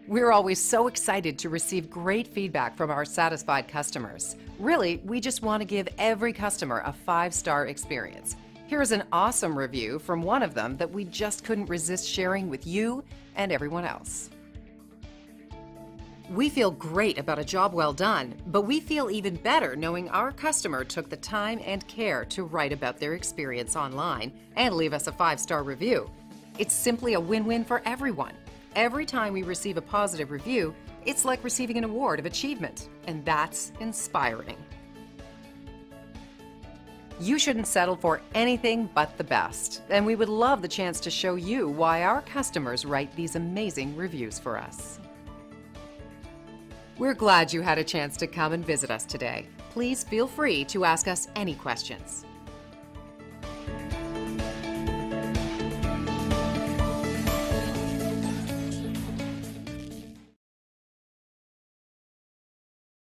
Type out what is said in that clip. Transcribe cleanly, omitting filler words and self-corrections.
We're always so excited to receive great feedback from our satisfied customers. Really, we just want to give every customer a 5-star experience. Here's an awesome review from one of them that we just couldn't resist sharing with you and everyone else. We feel great about a job well done, but we feel even better knowing our customer took the time and care to write about their experience online and leave us a 5-star review. It's simply a win-win for everyone. Every time we receive a positive review, it's like receiving an award of achievement, and that's inspiring. You shouldn't settle for anything but the best, and we would love the chance to show you why our customers write these amazing reviews for us. We're glad you had a chance to come and visit us today. Please feel free to ask us any questions.